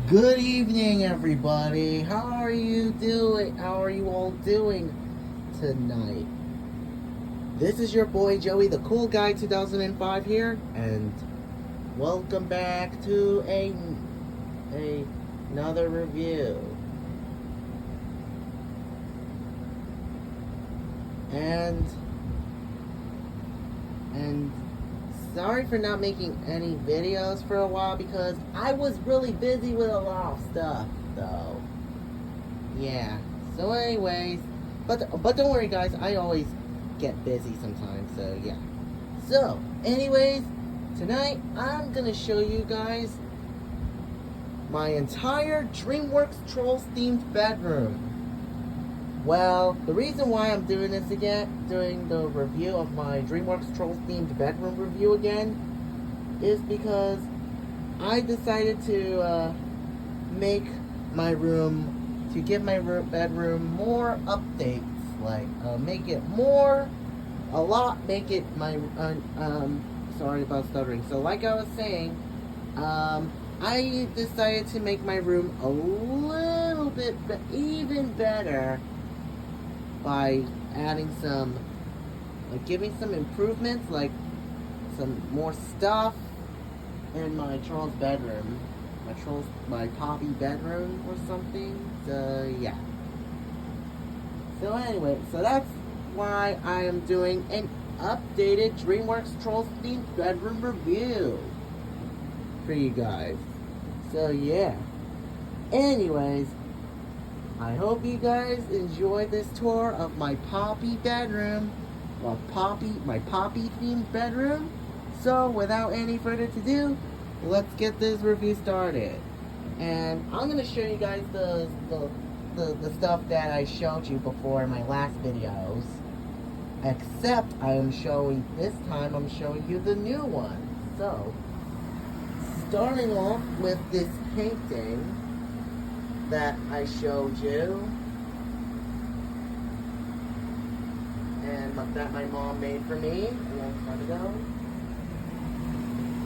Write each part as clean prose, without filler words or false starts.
Good evening, everybody. How are you doing? How are you all doing tonight? This is your boy Joey, the Cool Guy 2005 here, and welcome back to another review. And sorry for not making any videos for a while because I was really busy with a lot of stuff, though. Yeah. So anyways, but don't worry guys, I always get busy sometimes, so yeah. So, anyways, tonight I'm gonna show you guys my entire DreamWorks Trolls themed bedroom. Well, the reason why I'm doing this again, doing the review of my DreamWorks Trolls themed bedroom review again, is because I decided to make my room, to give my bedroom more updates, like make it more, a lot, make it my, sorry about stuttering. So like I was saying, I decided to make my room a little bit even better by adding some, like giving some improvements, like some more stuff in my Trolls bedroom, my Poppy bedroom or something. So yeah. So anyway, so that's why I am doing an updated DreamWorks Trolls themed bedroom review for you guys. So yeah. Anyways, I hope you guys enjoyed this tour of my Poppy bedroom, my Poppy themed bedroom. So without any further ado, let's get this review started. And I'm gonna show you guys the stuff that I showed you before in my last videos. Except this time I'm showing you the new one. So starting off with this painting that I showed you, and that my mom made for me a long time ago,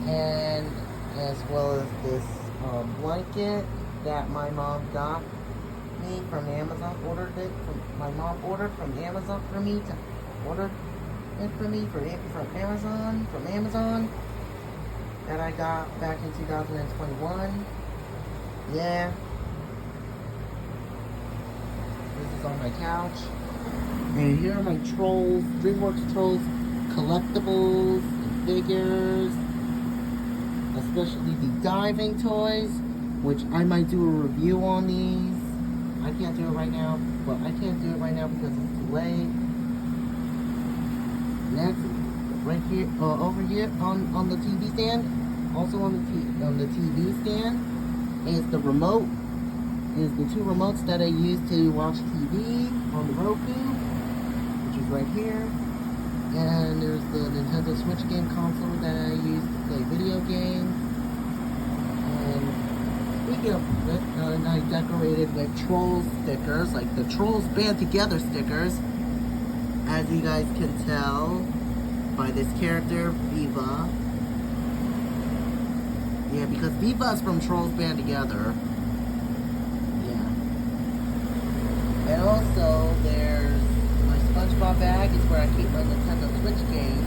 and as well as this blanket that my mom got me from Amazon. My mom ordered from Amazon for me to order it for me from Amazon that I got back in 2021. Yeah. This is on my couch. And here are my Trolls, DreamWorks Trolls collectibles and figures. Especially the diving toys, which I might do a review on these. I can't do it right now, because it's too late. Next, right here, over here on the TV stand, also on the TV stand, is the remote. Is the two remotes that I use to watch TV on the Roku, which is right here. And there's the Nintendo Switch game console that I use to play video games. And speaking of it, I decorated with Trolls stickers, like the Trolls Band Together stickers, as you guys can tell by this character, Viva. Yeah, because Viva is from Trolls Band Together. And also, there's my SpongeBob bag is where I keep my Nintendo Switch games.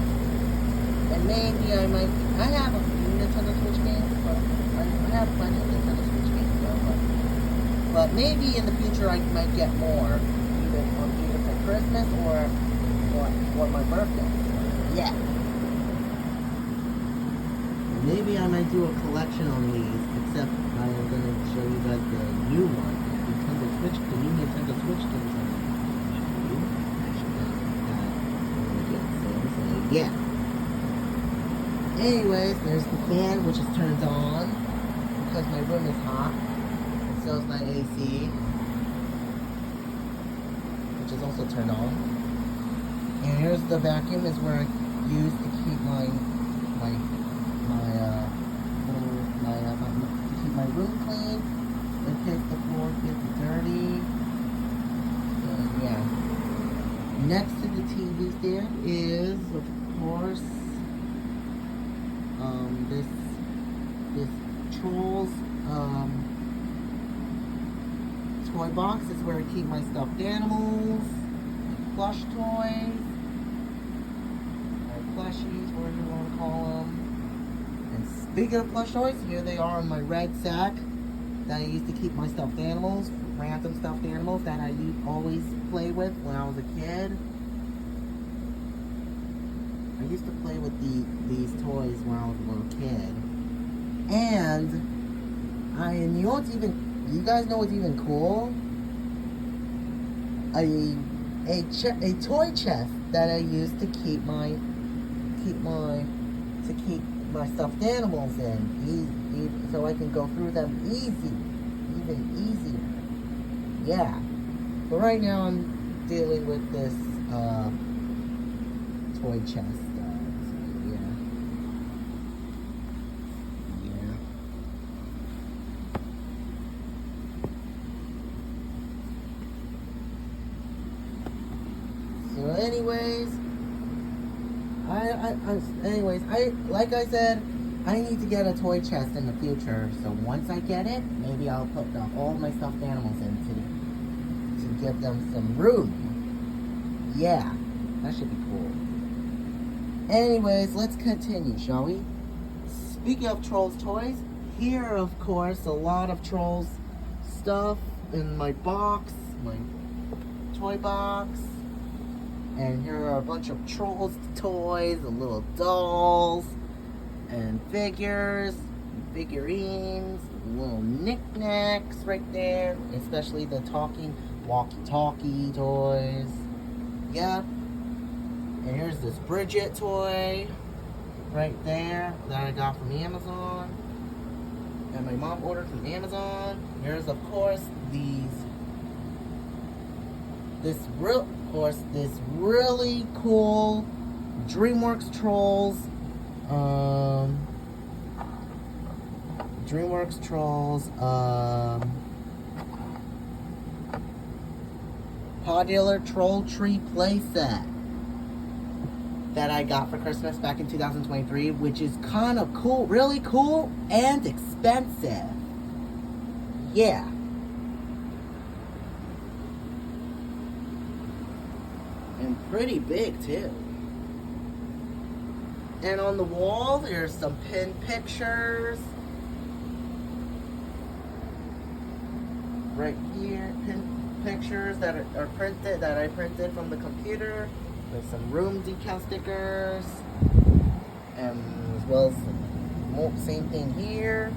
And maybe I have a few Nintendo Switch games, but I have plenty of Nintendo Switch games though. But maybe in the future I might get more, either for Christmas or my birthday. Yeah. Maybe I might do a collection on these, except I am going to show you guys the new one. The new Nintendo Switch games on so yeah. Anyways, there's the fan, which is turned on because my room is hot. And so is my AC, which is also turned on. And here's the vacuum, is where I use to keep my room clean. In case the floor gets dirty. Yeah. Next to the TV stand is, of course, this Trolls toy box is where I keep my stuffed animals, plush toys, or plushies, whatever you want to call them. And speaking of plush toys, here they are in my red sack that I used to keep my stuffed animals, random stuffed animals that I always play with when I was a kid. I used to play with these toys when I was a little kid. And you know what's even, you guys know what's even cool? A toy chest that I used to keep my stuffed animals in, so I can go through them even easier. Yeah. But right now I'm dealing with this toy chest. So anyways, like I said, I need to get a toy chest in the future. So once I get it, maybe I'll put all my stuffed animals in to give them some room. Yeah, that should be cool. Anyways, let's continue, shall we? Speaking of Trolls toys, here of course a lot of Trolls stuff in my box, my toy box. And here are a bunch of Trolls toys, and little dolls, and figures, and figurines, little knickknacks right there, especially the talking walkie-talkie toys. Yeah. And here's this Bridget toy right there that I got from Amazon. And my mom ordered from Amazon. Here's of course this really cool DreamWorks Trolls Modular Troll Tree playset that I got for Christmas back in 2023, which is kind of cool, really cool and expensive. Yeah. And pretty big too. And on the wall there's some pin pictures right here, pin pictures that are printed, that I printed from the computer, with some room decal stickers, and as well as same thing here.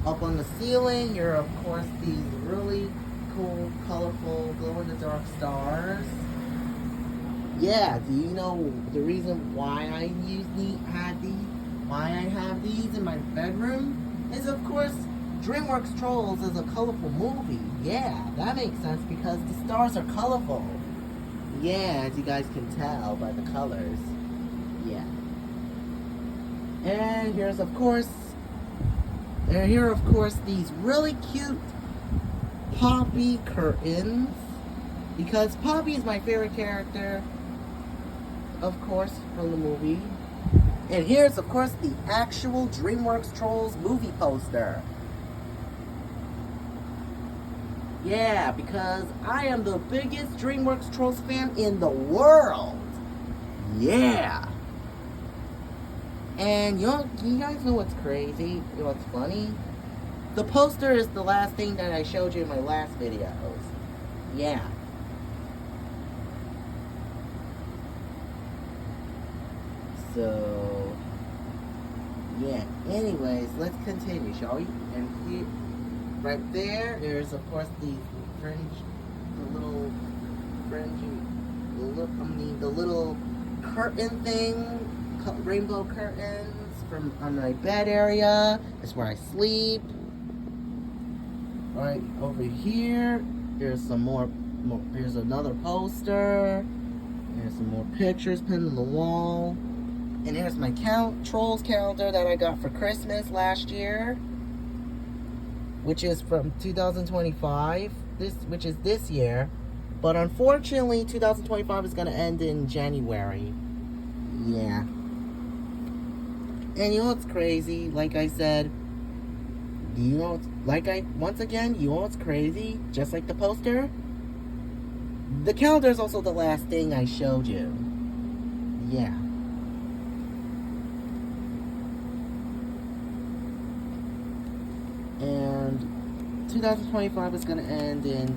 Up on the ceiling here are of course these really cool colorful glow-in-the-dark stars. Yeah, do you know the reason why I have these in my bedroom? Is of course DreamWorks Trolls is a colorful movie. Yeah, that makes sense because the stars are colorful. Yeah, as you guys can tell by the colors. Yeah. And here are of course these really cute Poppy curtains, because Poppy is my favorite character, of course, from the movie. And here's of course the actual DreamWorks Trolls movie poster. Yeah, because I am the biggest DreamWorks Trolls fan in the world. Yeah. And you guys know what's crazy? You know what's funny? The poster is the last thing that I showed you in my last videos. Yeah. So, yeah. Anyways, let's continue, shall we? And here, right there's of course the little curtain thing, rainbow curtains from on my bed area. That's where I sleep. Right over here, there's some more. Here's another poster. There's some more pictures pinned on the wall. And here's my Trolls calendar that I got for Christmas last year, which is from 2025, which is this year. But unfortunately, 2025 is going to end in January. Yeah. And you know what's crazy? Like I said, Do you know, once again, you know what's crazy? Just like the poster, the calendar is also the last thing I showed you. Yeah. And 2025 is gonna end in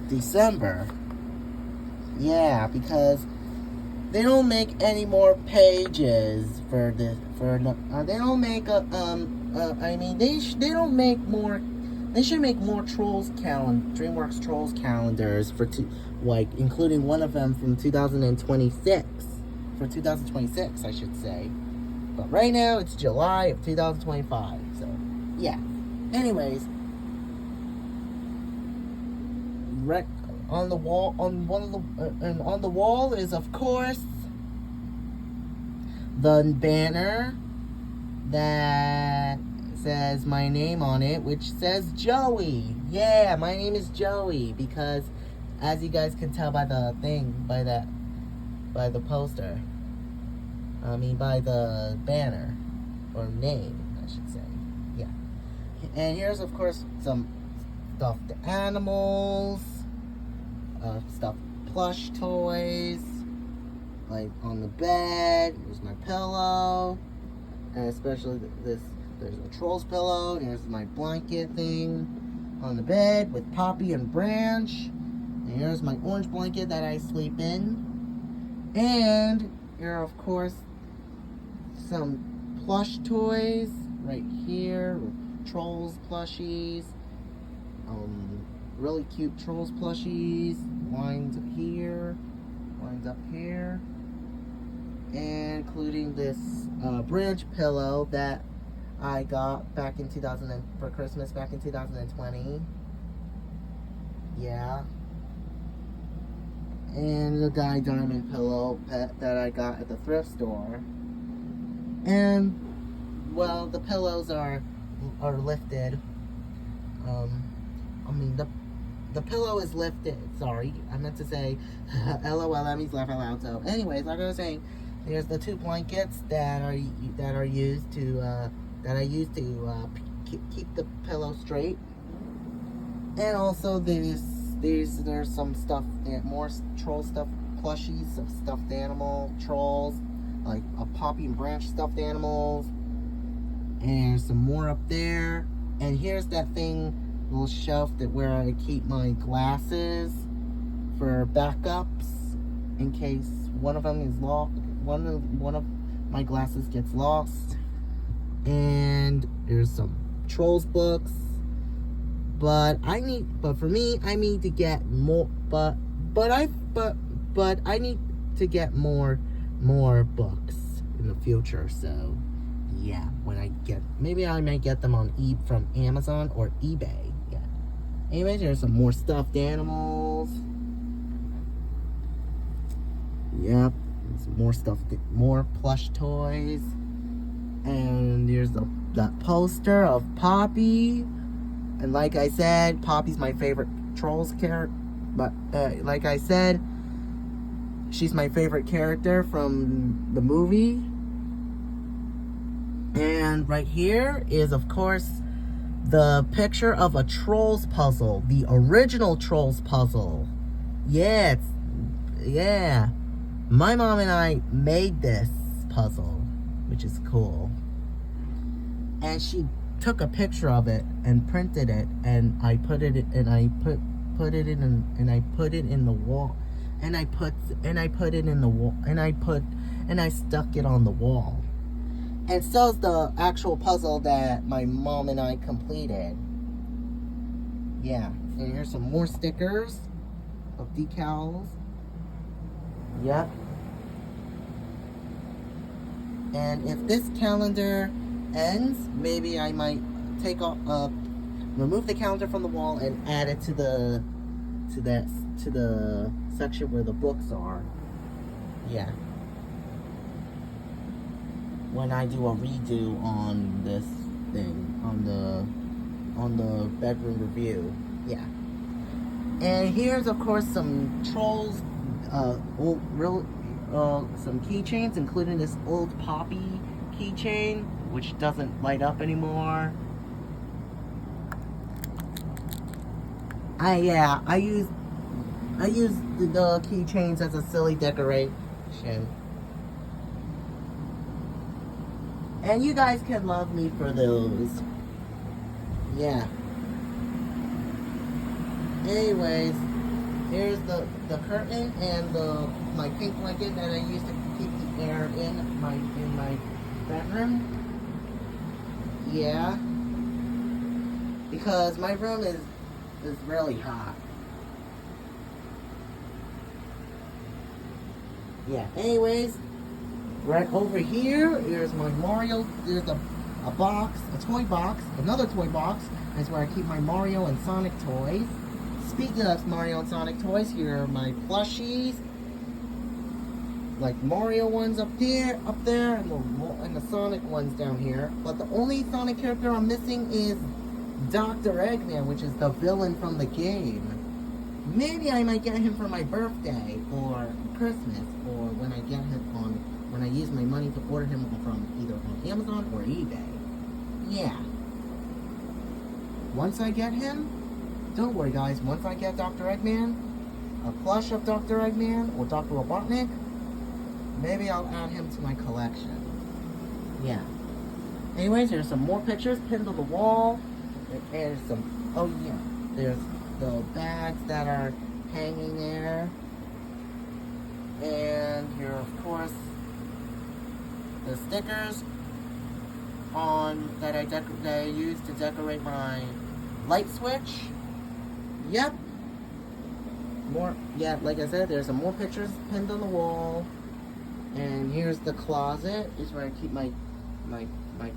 December. Yeah, because they don't make any more pages for this. They don't make they don't make more. They should make more DreamWorks Trolls calendars including one of them from 2026. For 2026, I should say. But right now, it's July of 2025. So, yeah. Anyways, on the wall is, of course, the banner that says my name on it, which says Joey. Yeah, my name is Joey because, as you guys can tell by the poster, by the banner or name, I should say. Yeah. And here's, of course, some stuffed animals, stuffed plush toys, like on the bed. Here's my pillow, and especially there's a Trolls pillow. And here's my blanket thing on the bed with Poppy and Branch. And here's my orange blanket that I sleep in. And here are, of course, some plush toys right here, Trolls plushies. Really cute Trolls plushies. Lines here, lines up here, and including this Branch pillow that I got back in for Christmas back in 2020. Yeah. And the Guy Diamond pillow that I got at the thrift store. And, well, the pillows are lifted. The pillow is lifted. Sorry, I meant to say LOL. That means laugh out loud. So, anyways, like I was saying, there's the two blankets that I use to keep the pillow straight. And also there's some stuff, more troll stuff, plushies of stuffed animal trolls, like a Poppy and Branch stuffed animals, and some more up there. And here's that little shelf where I keep my glasses for backups in case one of them is lost. One of my glasses gets lost. And there's some Trolls books. But for me, I need to get more. But I need to get more books in the future. So yeah, maybe I might get them from Amazon or eBay. Yeah. Anyways, there's some more stuffed animals. Yep. More plush toys. And there's that poster of Poppy. And like I said, Poppy's my favorite Trolls character. But like I said, she's my favorite character from the movie. And right here is, of course, the picture of a Trolls puzzle. The original Trolls puzzle. Yeah, my mom and I made this puzzle, which is cool. And she took a picture of it and printed it, and I put it in the wall, and I stuck it on the wall. And so's the actual puzzle that my mom and I completed. Yeah, and here's some more stickers of decals. Yep. And if this calendar ends, maybe I might remove the calendar from the wall and add it to the section where the books are. Yeah. When I do a redo on this thing, on the bedroom review. Yeah. And here's, of course, some Trolls, some keychains, including this old Poppy keychain, which doesn't light up anymore. I use the keychains as a silly decoration. And you guys can love me for those. Yeah. Anyways, here's the curtain and my pink blanket that I used to keep the air in my bedroom. Yeah. Because my room is really hot. Yeah. Anyways, right over here, here's my Mario. There's a box, a toy box, another toy box. That's where I keep my Mario and Sonic toys. Speaking of Mario and Sonic toys, here are my plushies. Like Mario ones up there, and the Sonic ones down here. But the only Sonic character I'm missing is Dr. Eggman, which is the villain from the game. Maybe I might get him for my birthday or Christmas, or when I use my money to order him from either on Amazon or eBay. Yeah. Once I get him, don't worry guys, once I get Dr. Eggman, a plush of Dr. Eggman or Dr. Robotnik, maybe I'll add him to my collection. Yeah. Anyways, there's some more pictures pinned to the wall. There's some, oh yeah, there's the bags that are hanging there. And here, of course, the stickers that I use to decorate my light switch. Yep. Like I said, there's some more pictures pinned on the wall. And here's the closet. This is where I keep my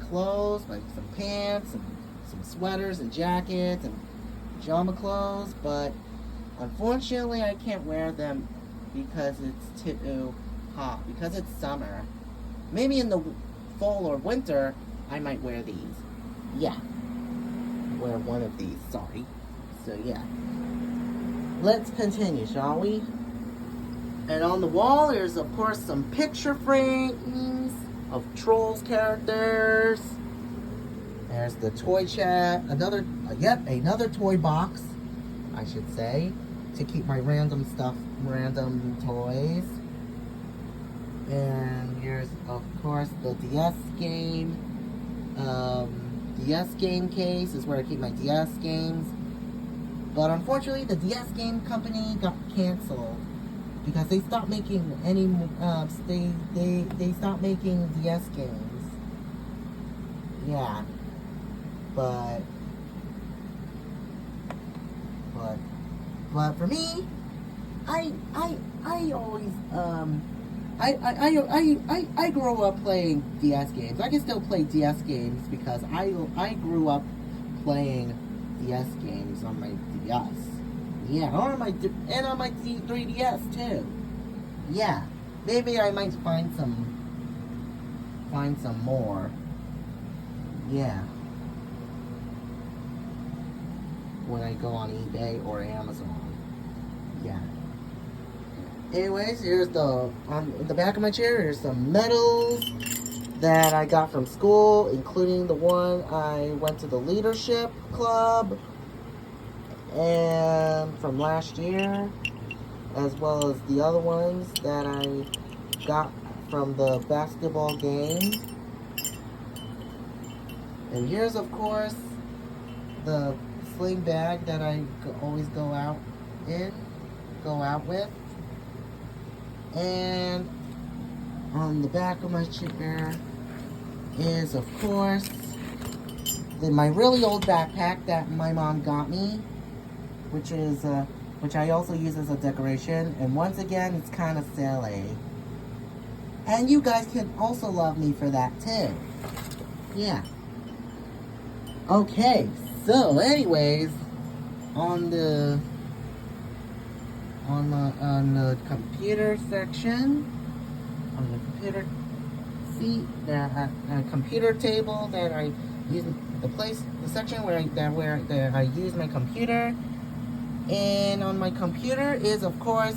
clothes, like some pants and some sweaters and jackets and pajama clothes, but unfortunately I can't wear them because it's too hot, because it's summer. Maybe in the fall or winter I might wear these. Yeah. Wear one of these, sorry. So yeah. Let's continue, shall we? And on the wall there's of course some picture frames of Trolls characters. There's the toy chat, another toy box, I should say, to keep my random toys. And here's, of course, the DS game. DS game case is where I keep my DS games. But unfortunately, the DS game company got canceled because they stopped making any. They stopped making DS games. Yeah. But for me, I always I grew up playing DS games. I can still play DS games because I grew up playing DS games on my DS. Yeah, on my 3DS too. Yeah, maybe I might find some more. Yeah. When I go on eBay or Amazon. Yeah. Anyways, here's on the back of my chair, here's some medals that I got from school, including the one I went to the leadership club and from last year, as well as the other ones that I got from the basketball game. And here's, of course, the sling bag that I always go out with. And on the back of my chair is, of course, my really old backpack that my mom got me, which I also use as a decoration. And once again, it's kind of silly. And you guys can also love me for that too. Yeah. Okay, so anyways, on the computer section, on the computer seat, computer table that I use, the section where I use my computer, And on my computer is, of course,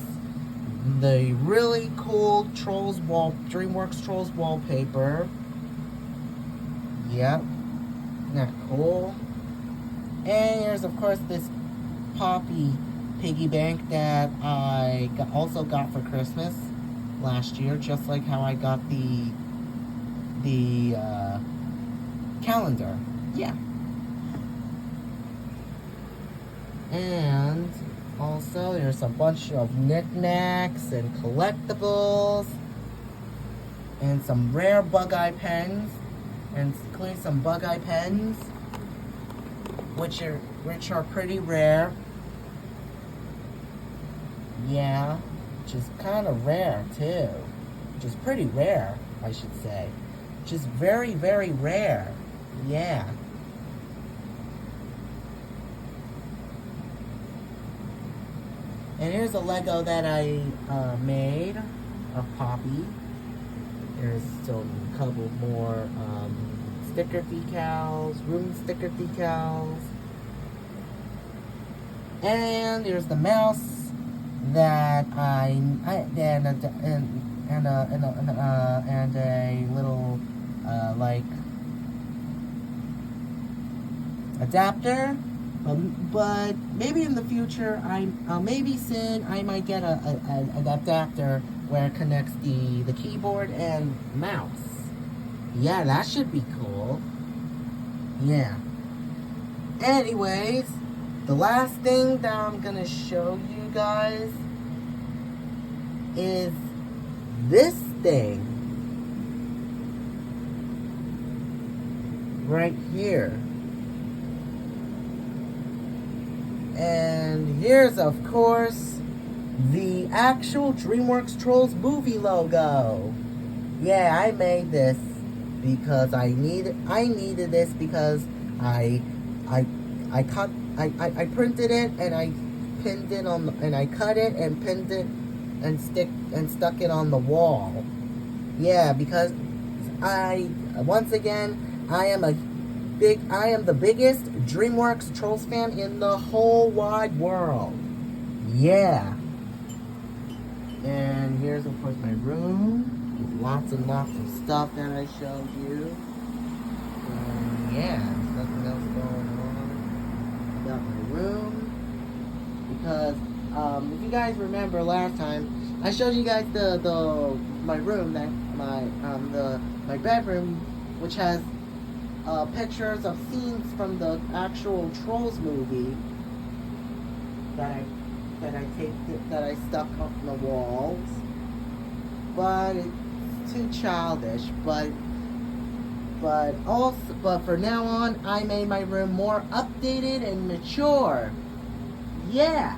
the really cool DreamWorks Trolls wallpaper. Yep. Isn't that cool? And here's, of course, this Poppy piggy bank that I also got for Christmas last year, just like how I got the calendar. Yeah. And also, there's a bunch of knickknacks and collectibles, and some rare bug-eye pens, and including some bug-eye pens, which are pretty rare. Yeah, which is kind of rare too, which is pretty rare, I should say, which is very, very rare. Yeah. And here's a Lego that I made of Poppy. There's still a couple more sticker decals, room sticker decals. And there's the mouse that and a little like adapter. But maybe in the future, maybe soon, I might get an adapter where it connects the keyboard and mouse. Yeah, that should be cool. Yeah. Anyways, the last thing that I'm gonna show you guys is this thing right here. And here's, of course, the actual DreamWorks Trolls movie logo. Yeah, I made this because I needed this because I printed it and I pinned it on and I cut it and pinned it and stuck it on the wall. Yeah, because once again I am the biggest DreamWorks Trolls fan in the whole wide world. Yeah. And here's, of course, my room with lots and lots of stuff that I showed you. And yeah, there's nothing else going on about my room. Because if you guys remember last time, I showed you guys my room, that my bedroom, which has pictures of scenes from the actual Trolls movie that I stuck on the walls, but it's too childish. But for now on, I made my room more updated and mature. Yeah.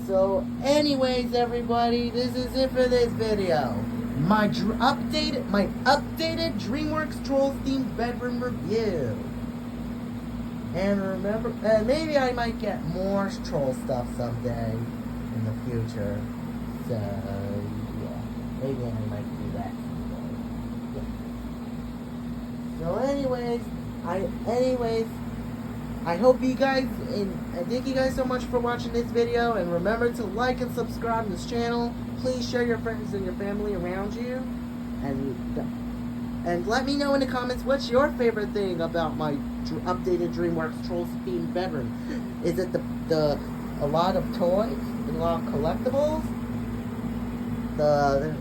So, anyways, everybody, this is it for this video. My updated DreamWorks Trolls themed bedroom review. And remember, maybe I might get more troll stuff someday in the future. So yeah, maybe I might do that someday. Yeah. So anyways, I hope you guys, and thank you guys so much for watching this video, and remember to like and subscribe to this channel. Please share your friends and your family around you, and let me know in the comments what's your favorite thing about my updated DreamWorks Trolls themed bedroom. Is it a lot of toys, a lot of collectibles, the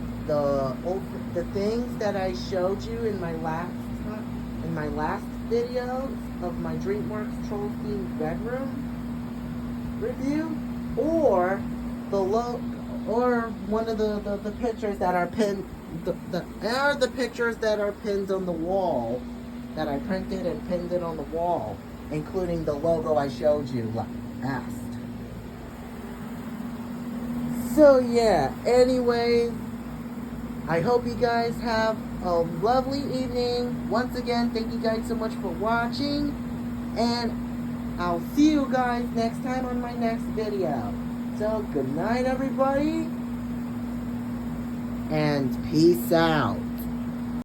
things that I showed you in my last videos of my DreamWorks Trolls themed bedroom review, or or one of the pictures that are pinned, the pictures that are pinned on the wall, that I printed and pinned it on the wall, including the logo I showed you last. So yeah, anyways, I hope you guys have a lovely evening. Once again, thank you guys so much for watching, and I'll see you guys next time on my next video. So, good night, everybody, and peace out.